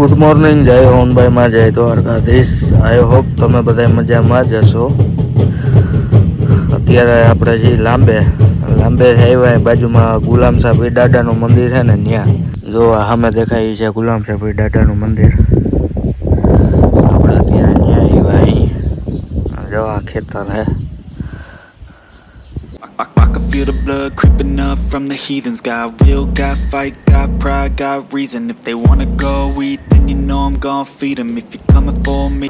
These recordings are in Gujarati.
ગુડ મોર્નિંગ, જય હોનભાઈમાં, જય દ્વારકાધીશ. આઈ હોપ તમે બધા મજામાં જ હશો. અત્યારે આપણે જે લાંબે આવ્યા બાજુમાં ગુલામ સાહેબ દાદાનું મંદિર છે ને, ત્યાં જો સામે દેખાય છે ગુલામ સાહેબ દાદાનું મંદિર. આપણે અત્યારે ત્યાં આવ્યા અહીં જો આ ખેતર હે. I can feel the blood creeping up from the heathens. Got will, got fight, got pride, got reason. If they wanna go eat, then you know I'm gon' feed them. If you're coming for me.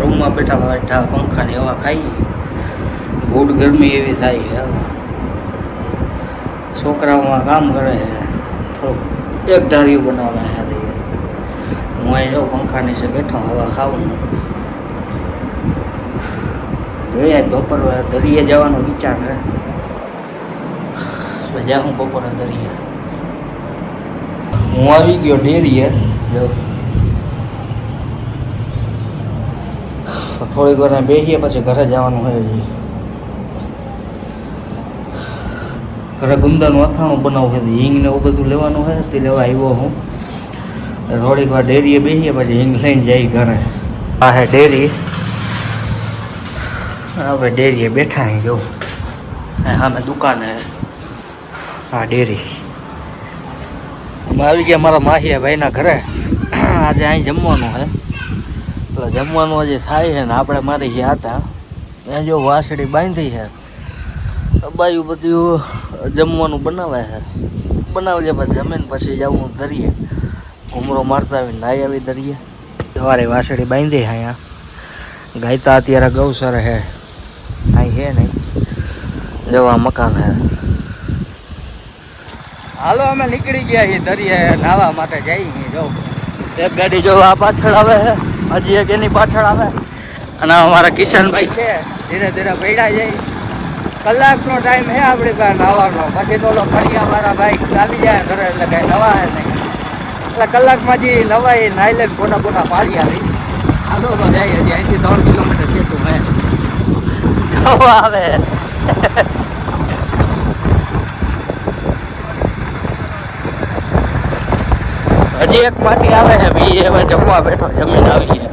રૂમમાં બેઠા બેઠા પંખાની હવા ખાઈ, બહુ ગરમી એવી થાય છે. છોકરાઓમાં કામ કરે છે, થોડુંક એક ધાર્યું બનાવે છે. હું અહીં જાઉં પંખા નીચે બેઠો હવા ખાવું. જોઈએ બપોર દરિયે જવાનો વિચાર છે. જા હું બપોરે દરિયે. હું આવી ગયો ડેરીએ. થોડીક વાર બેસીએ પછી ઘરે જવાનું હોય. ઘરે ગુંદાનું અથાણું બનાવવું છે, હિંગ ને એવું બધું લેવાનું હોય, તે લેવા આવ્યો હું. થોડીક વાર ડેરીએ બેસીએ પછી હિંગ લઈને જઈ ઘરે. આ હે ડેરી. હવે ડેરીએ બેઠા અહીં જો સામે દુકાન હે. આ ડેરી આવી ગયા મારા માહિયા ભાઈના ઘરે. આજે અહીં જમવાનું છે, એટલે જમવાનું હજી થાય છે ને આપણે મારી ગયા હતા ત્યાં જો વાસળી બાંધી છે. બાજુ બધું જમવાનું બનાવે છે. બનાવજે પછી જમીન પછી જવું દરિયે. ઘૂમરો મારતા આવીને નાઈ આવી દરિયે. સવારે વાસળી બાંધી અહીંયા. ગાયતા અત્યારે ગૌસર હે અહીં છે નહીં. જવા મકાન હે. હાલો અમે નીકળી ગયા છીએ દરિયે નાહવા માટે. જઈ જો એક ગાડી જો આ પાછળ આવે છે, હજી એક એની પાછળ આવે, અને અમારા કિશનભાઈ છે ધીરે ધીરે પડ્યા જાય. કલાકનો ટાઈમ છે આપણી પાસે નાહવાનો. પછી તો ફળિયા મારા બાઈક આવી જાય ઘરે એટલે કાંઈ નવા હે નહીં. એટલે કલાકમાં જે નવાઈ નાહી લે ફોટા ફોટા પાડી આવી. હાલો તો જાય. હજી અહીંથી 3 કિલોમીટર છેટું હે. આવે હજી એક માટી આવે છે, એ હવે જમવા બેઠો, જમીન આવી છે.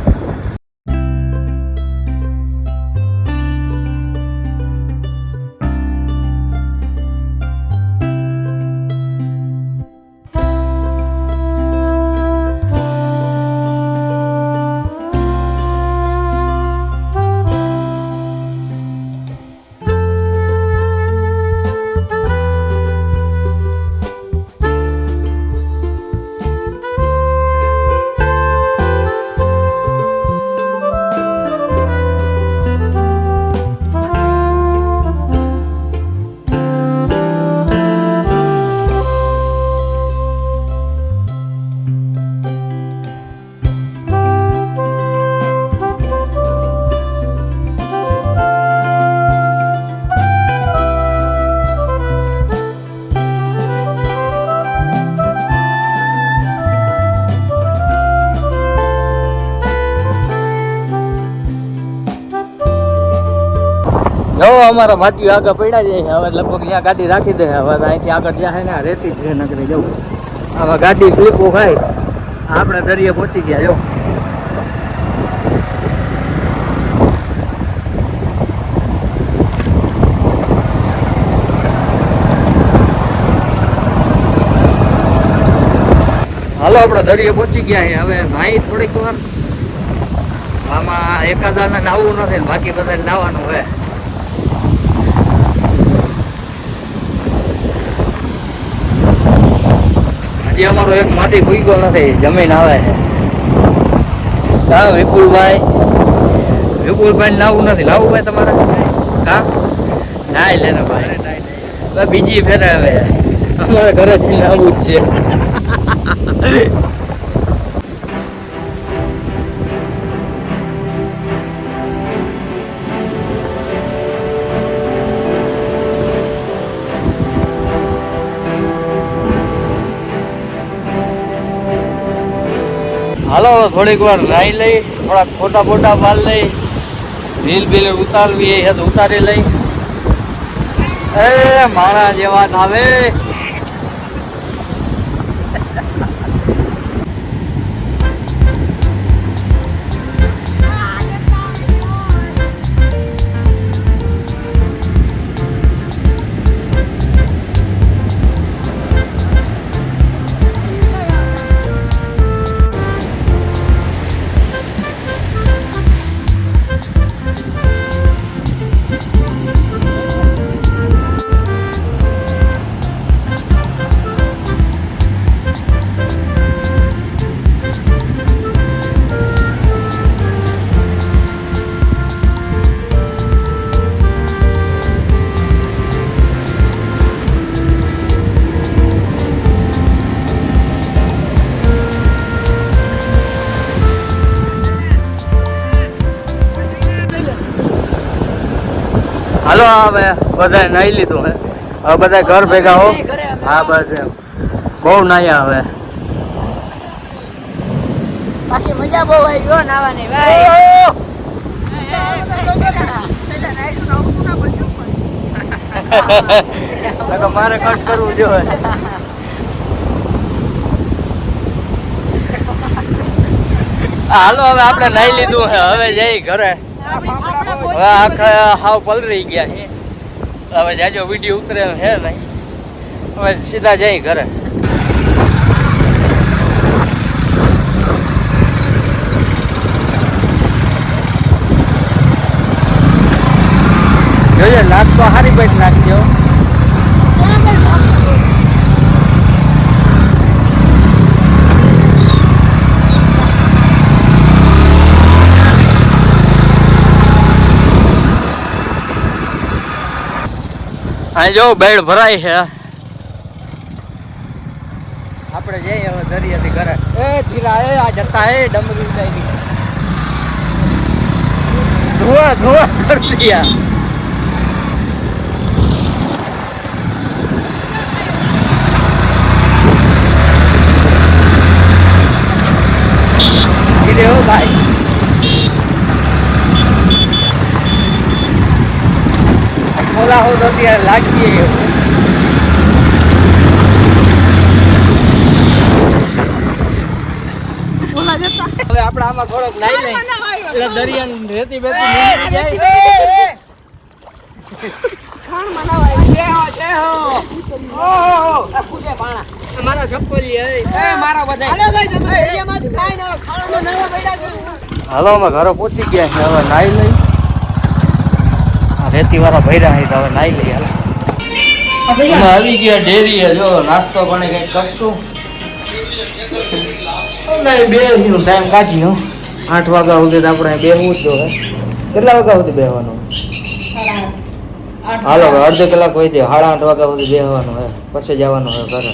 જો અમારા માટીઓ આગળ પડ્યા જાય. હવે લગભગ ત્યાં ગાડી રાખી દે. હવે અહીંથી આગળ જાય ને રેતી જ નગરી જવું. હવે ગાડી સ્લીપો ખાય. આપણે દરિયે પહોંચી ગયા. જો હાલો આપણે દરિયે પહોંચી ગયા છે. હવે નાહી થોડીક વાર. આમાં એકાદાને નાહવું નથી, બાકી બધાને નાહવાનું હોય. હજી અમારો એક માટી ભૂગો નથી, જમીન આવે છે. હા વિપુલભાઈ નાવું નથી. લાવું ભાઈ તમારે કા નાય લેને ભાઈ. બીજી ફેરે હવે અમારે ઘરેથી નાવું જ છે. હાલો થોડીક વાર નાહી લઈ, થોડાક ફોટા બોટા પાડ લઈ, રીલ બીલ ઉતારવી એ તો ઉતારી લઈ. એ મારા જેવા આવે. હાલો હવે બધા નાઈ લીધું હે હવે બધા ઘર ભેગા હો હા બસ એમ બહુ નાયા હવે બાકી મજા બહુ આવી ગયો નાવાની ભાઈ મારે કટ કરવું જોઈએ હાલો હવે આપણે નાઈ લીધું હે હવે જઈ ઘરે હવે આખા હાવ પલરી ગયા છે હવે જાજો વિડીયો ઉતરે હે નહીં હવે સીધા જઈ ઘરે જોઈએ લાગ તો સારી બાઈટ નાખજો આ જો બેડ ભરાય છે આપણે જઈએ હવે દરિયાથી ઘરે એ ધીરા એ આ જતા એ ડમરી ઉડાઈ ધોવા ધોવા કરી દિયા હો ભાઈ ખોલા હો તો ત્યારે લાગીએ એવું હવે આપણે આમાં થોડોક નાઈ લઈ એટલે દરિયાની રેતી બેતી નીકળી જાય ખાણ મનાવાય છે હો ઓહો આ પૂછે પાણા મારા ચપ્પલી એ મારા બધા હાલો ગાઈસ અમે એરિયામાંથી કાઈ ના ખાણો નવા બેડા છે હાલો અમે ઘરે પહોંચી ગયા છે હવે નાઈ લઈ રેતી વાળા ભર્યા છે તો હવે નાઈ લઈ હાલ અમે આવી ગયા ડેરીએ જો નાસ્તો પણ કંઈક કરશું નહીં બે ટાઈમ કાઢી હું 8 વાગ્યા સુધી આપણે બેહવું જ જોઈએ કેટલા વાગ્યા સુધી બેહવાનું હાલો હવે અડધો કલાક હોય દે 8:30 વાગ્યા સુધી બેહવાનું હોય પછી જવાનું હોય ઘરે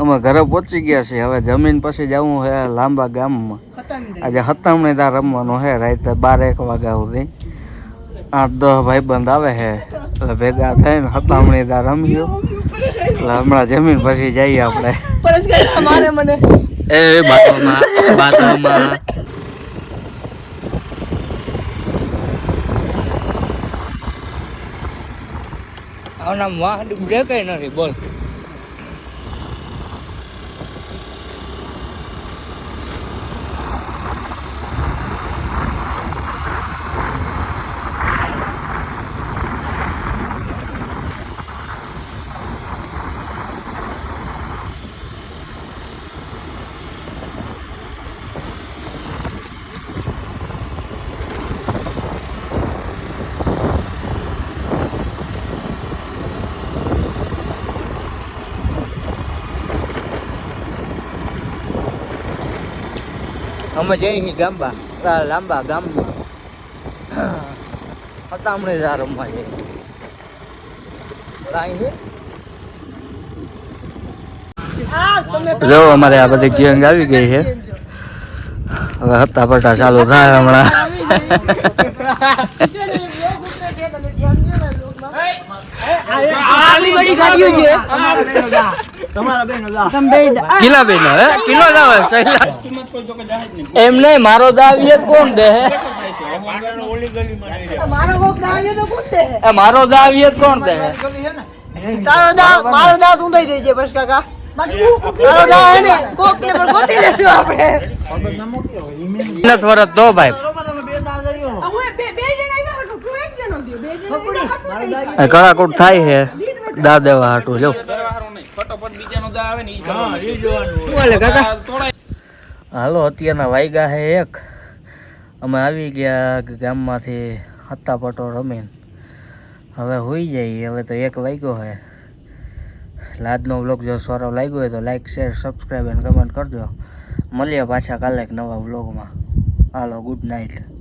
અમે ઘરે પહોંચી ગયા છીએ હવે જમીન પછી જવું છે લાંબા ગામમાં આજે હતામણી ત્યાં રમવાનું છે રાતે 12-1 વાગ્યા સુધી 8-10 ભાઈબંધ આવે છે એટલે ભેગા થઈને હતામણી ત્યાં રમ્યો એટલે હમણાં જમીન પછી જઈએ આપણે એ બાથરૂમમાં આવના વાહ દેખાય નથી બોલ અમે જઈ ગામબા લાંબા ગામમાં હતામણે જા રમવા જઈએ જો અમારે આ બધી ગેંગ આવી ગઈ છે હવે હત્તા પટ્ટા ચાલુ થાય હમણાં આટલી બડી ગાડીઓ છે કિલા બેન હે કિલો જાવ એમ નહીં મારો દાવીએ કોણ દે મારો કોક દાવ્યો તો કોણ દે મારો દાવીએ કોણ દે મારો દા તું દઈ દેજે બસ કાકા મારો દા હે ને કોક ને પણ ગોતી લેશું આપણે નથી વરત તો ભાઈ બે જણા આવ્યા તું એક જણો દે બે જણા કડાકૂટ થાય છે દા દેવા હાટું જો બોલે કાકા હાલો અત્યારના વાગ્યા છે 1 અમે આવી ગયા ગામમાંથી હત્તા પટો રમીને હવે હોઈ જઈએ હવે તો 1 વાગ્યો છે આજનો વ્લોગ જો સારો લાગ્યો હોય તો લાઈક શેર સબસ્ક્રાઈબ અને કમેન્ટ કરજો મળીએ પાછા કાલે એક નવા વ્લોગમાં હાલો ગુડ નાઇટ